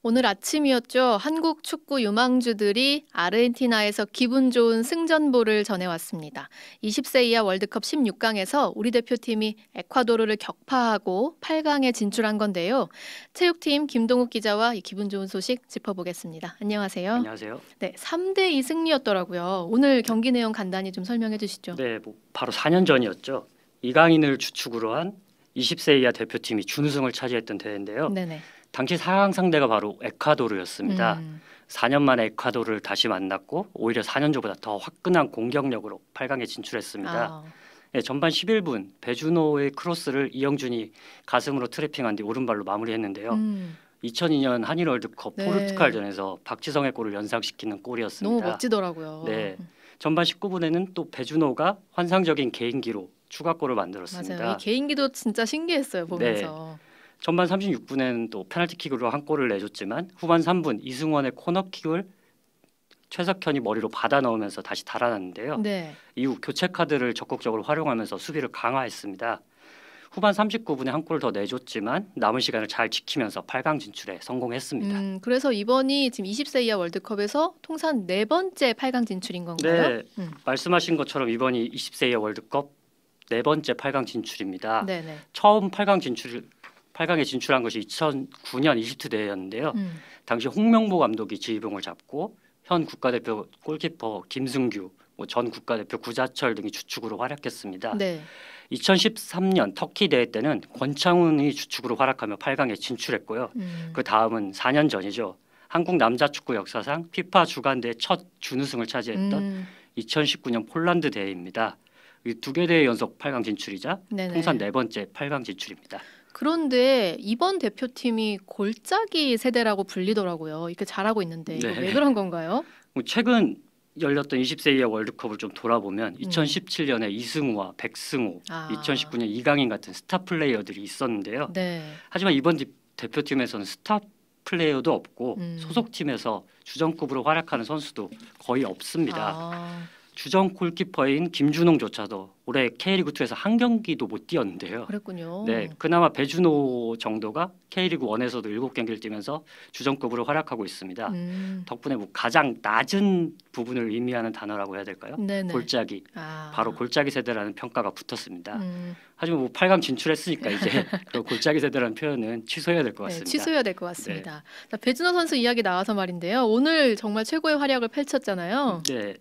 오늘 아침이었죠. 한국 축구 유망주들이 아르헨티나에서 기분 좋은 승전보를 전해왔습니다. 20세 이하 월드컵 16강에서 우리 대표팀이 에콰도르를 격파하고 8강에 진출한 건데요. 체육팀 김동욱 기자와 이 기분 좋은 소식 짚어보겠습니다. 안녕하세요. 안녕하세요. 네, 3대2 승리였더라고요. 오늘 경기 내용 간단히 좀 설명해 주시죠. 네, 바로 4년 전이었죠. 이강인을 주축으로 한 20세 이하 대표팀이 준우승을 차지했던 대회인데요. 네네. 당시 4강 상대가 바로 에콰도르였습니다. 4년 만에 에콰도르를 다시 만났고 오히려 4년 전보다 더 화끈한 공격력으로 8강에 진출했습니다. 네, 전반 11분 배주노의 크로스를 이영준이 가슴으로 트래핑한 뒤 오른발로 마무리했는데요. 2002년 한일 월드컵 네. 포르투갈전에서 박지성의 골을 연상시키는 골이었습니다. 너무 멋지더라고요. 네, 전반 19분에는 또 배주노가 환상적인 개인기로 추가골을 만들었습니다. 맞아요. 이 개인기도 진짜 신기했어요, 보면서. 전반 36분에는 또 페널티킥으로 한 골을 내줬지만 후반 3분 이승원의 코너킥을 최석현이 머리로 받아 넣으면서 다시 달아났는데요. 네. 이후 교체 카드를 적극적으로 활용하면서 수비를 강화했습니다. 후반 39분에 한 골 더 내줬지만 남은 시간을 잘 지키면서 8강 진출에 성공했습니다. 그래서 이번이 지금 20세 이하 월드컵에서 통산 4번째 8강 진출인 건가요? 네, 말씀하신 것처럼 이번이 20세 이하 월드컵 4번째 8강 진출입니다. 네네. 처음 8강에 진출한 것이 2009년 이집트 대회였는데요. 당시 홍명보 감독이 지휘봉을 잡고 현 국가대표 골키퍼 김승규, 전 국가대표 구자철 등이 주축으로 활약했습니다. 네. 2013년 터키 대회 때는 권창훈이 주축으로 활약하며 8강에 진출했고요. 그 다음은 4년 전이죠. 한국 남자 축구 역사상 피파 주간대회 첫 준우승을 차지했던 2019년 폴란드 대회입니다. 이 두 개 대회 연속 8강 진출이자 네네. 통산 4번째 8강 진출입니다. 그런데 이번 대표팀이 골짜기 세대라고 불리더라고요. 이렇게 잘하고 있는데 이거 왜 그런 건가요? 최근 열렸던 20세 이하 월드컵을 좀 돌아보면 2017년에 이승우와 백승호, 2019년 이강인 같은 스타 플레이어들이 있었는데요. 네. 하지만 이번 대표팀에서는 스타 플레이어도 없고 소속팀에서 주전급으로 활약하는 선수도 거의 없습니다. 주전 골키퍼인 김준홍조차도 올해 K리그2에서 한 경기도 못 뛰었는데요. 그랬군요. 네, 그나마 배준호 정도가 K리그1에서도 7경기를 뛰면서 주전급으로 활약하고 있습니다. 덕분에 가장 낮은 부분을 의미하는 단어라고 해야 될까요? 네네. 골짜기, 바로 골짜기 세대라는 평가가 붙었습니다. 하지만 8강 진출했으니까 이제 그 골짜기 세대라는 표현은 취소해야 될 것 같습니다. 네, 취소해야 될 것 같습니다. 네. 배준호 선수 이야기 나와서 말인데요. 오늘 정말 최고의 활약을 펼쳤잖아요. 네.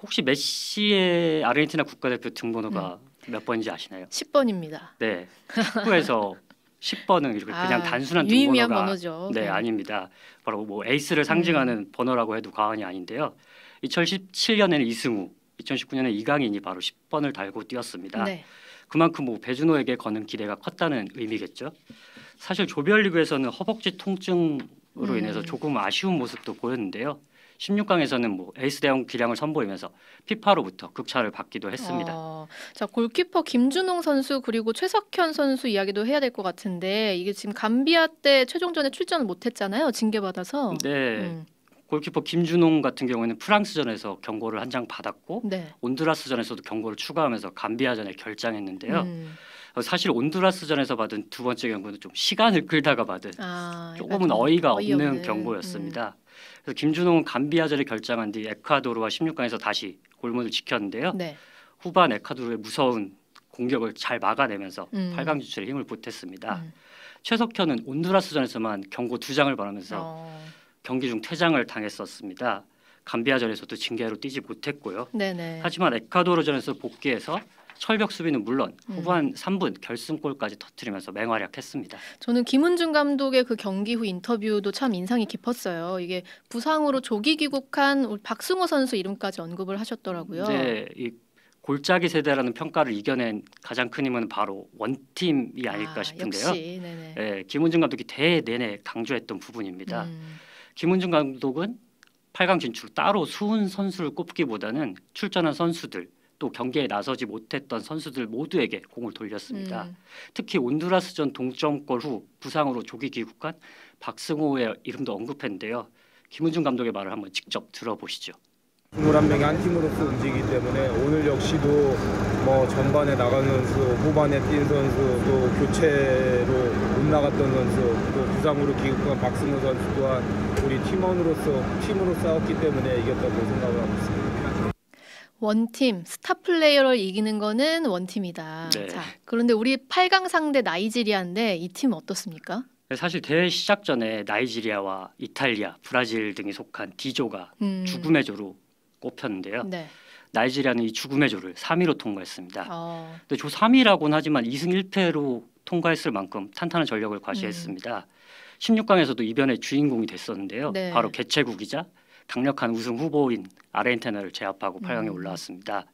혹시 메시의 아르헨티나 국가대표 등번호가 몇 번인지 아시나요? 10번입니다. 네. 축구에서 10번은 이렇게 그냥 단순한 유의미한 등번호가 번호죠. 네, 아닙니다. 바로 에이스를 상징하는 번호라고 해도 과언이 아닌데요. 2017년에는 이승우, 2019년에 이강인이 바로 10번을 달고 뛰었습니다. 네. 그만큼 배준호에게 거는 기대가 컸다는 의미겠죠. 사실 조별리그에서는 허벅지 통증으로 인해서 조금 아쉬운 모습도 보였는데요. 16강에서는 에이스 대형 기량을 선보이면서 피파로부터 극찬을 받기도 했습니다. 자, 골키퍼 김준홍 선수 그리고 최석현 선수 이야기도 해야 될 것 같은데 이게 지금 감비아 때 최종전에 출전을 못했잖아요. 징계받아서. 네. 골키퍼 김준홍 같은 경우에는 프랑스전에서 경고를 한 장 받았고 온두라스전에서도 경고를 추가하면서 감비아전에 결장했는데요. 사실 온두라스전에서 받은 두 번째 경고는 좀 시간을 끌다가 받은 조금은 어이가 없는 경고였습니다. 그래서 김준홍은 감비아전에 결장한 뒤 에콰도르와 16강에서 다시 골문을 지켰는데요. 후반 에콰도르의 무서운 공격을 잘 막아내면서 8강 진출에 힘을 보탰습니다. 최석현은 온두라스전에서만 경고 2장을 받으면서 경기 중 퇴장을 당했었습니다. 감비아전에서도 징계로 뛰지 못했고요. 하지만 에콰도르전에서 복귀해서 철벽 수비는 물론 후반 3분 결승골까지 터뜨리면서 맹활약했습니다. 저는 김은중 감독의 그 경기 후 인터뷰도 참 인상이 깊었어요. 이게 부상으로 조기 귀국한 우리 박승호 선수 이름까지 언급을 하셨더라고요. 네, 이 골짜기 세대라는 평가를 이겨낸 가장 큰 힘은 바로 원팀이 아닐까 싶은데요. 역시, 네, 김은중 감독이 대회 내내 강조했던 부분입니다. 김은중 감독은 8강 진출 따로 수훈 선수를 꼽기보다는 출전한 선수들 또 경기에 나서지 못했던 선수들 모두에게 공을 돌렸습니다. 특히 온두라스전 동점골 후 부상으로 조기 귀국한 박승호의 이름도 언급했는데요. 김은중 감독의 말을 한번 직접 들어보시죠. 21명이 한 팀으로서 움직이기 때문에 오늘 역시도 뭐 전반에 나간 선수, 후반에 뛴 선수, 또 교체로 못 나갔던 선수, 또 부상으로 귀국한 박승호 선수 또한 우리 팀으로 싸웠기 때문에 이겼다고 생각을 하고 있습니다. 원팀, 스타 플레이어를 이기는 거는 원팀이다. 네. 자, 그런데 우리 8강 상대 나이지리아인데 이 팀 어떻습니까? 사실 대회 시작 전에 나이지리아와 이탈리아, 브라질 등이 속한 D조가 죽음의 조로 꼽혔는데요. 네. 나이지리아는 이 죽음의 조를 3위로 통과했습니다. 근데 조 3위라고는 하지만 2승 1패로 통과했을 만큼 탄탄한 전력을 과시했습니다. 16강에서도 이변의 주인공이 됐었는데요. 네. 바로 개최국이자 강력한 우승 후보인 아르헨티나를 제압하고 8강에 올라왔습니다.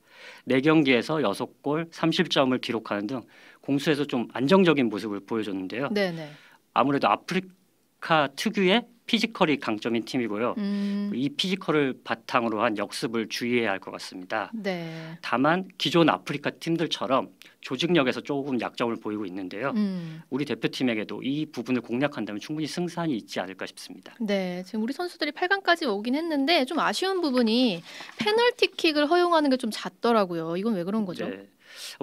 4경기에서 6골, 30점을 기록하는 등 공수에서 좀 안정적인 모습을 보여줬는데요. 네네. 아무래도 아프리카 특유의 피지컬이 강점인 팀이고요. 이 피지컬을 바탕으로 한 역습을 주의해야 할 것 같습니다. 네. 다만 기존 아프리카 팀들처럼 조직력에서 조금 약점을 보이고 있는데요. 우리 대표팀에게도 이 부분을 공략한다면 충분히 승산이 있지 않을까 싶습니다. 네, 지금 우리 선수들이 8강까지 오긴 했는데 좀 아쉬운 부분이 페널티킥을 허용하는 게 좀 잦더라고요. 이건 왜 그런 거죠? 네.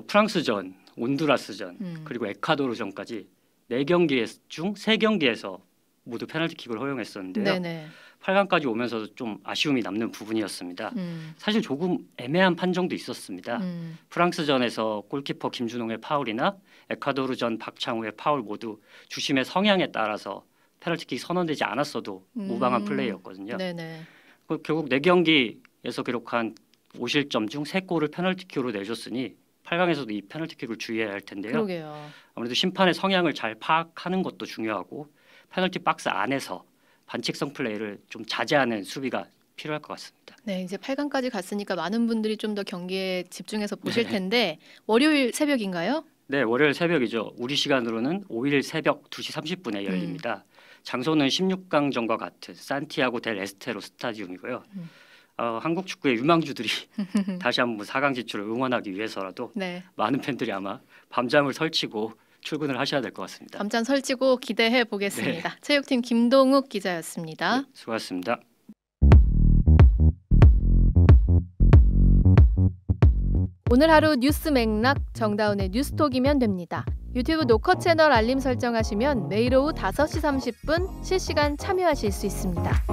프랑스전, 온두라스전, 그리고 에콰도르전까지 4경기 중 3경기에서 모두 페널티킥을 허용했었는데요. 네네. 8강까지 오면서 좀 아쉬움이 남는 부분이었습니다. 사실 조금 애매한 판정도 있었습니다. 프랑스전에서 골키퍼 김준홍의 파울이나 에콰도르전 박창호의 파울 모두 주심의 성향에 따라서 페널티킥이 선언되지 않았어도 무방한 플레이였거든요. 네네. 결국 4경기에서 기록한 5실점 중 3골을 페널티킥으로 내줬으니 8강에서도 이 페널티킥을 주의해야 할 텐데요. 그러게요. 아무래도 심판의 성향을 잘 파악하는 것도 중요하고 페널티 박스 안에서 반칙성 플레이를 좀 자제하는 수비가 필요할 것 같습니다. 네, 이제 8강까지 갔으니까 많은 분들이 좀 더 경기에 집중해서 보실 텐데 월요일 새벽인가요? 네, 월요일 새벽이죠. 우리 시간으로는 5일 새벽 2시 30분에 열립니다. 장소는 16강전과 같은 산티아고 델 에스테로 스타디움이고요. 한국 축구의 유망주들이 다시 한번 4강 진출을 응원하기 위해서라도 네. 많은 팬들이 아마 밤잠을 설치고 출근을 하셔야 될 것 같습니다. 밤잠 설치고 기대해 보겠습니다. 네. 체육팀 김동욱 기자였습니다. 네, 수고하셨습니다. 오늘 하루 뉴스 맥락 정다운의 뉴스톡이면 됩니다. 유튜브 노컷 채널 알림 설정하시면 매일 오후 5시 30분 실시간 참여하실 수 있습니다.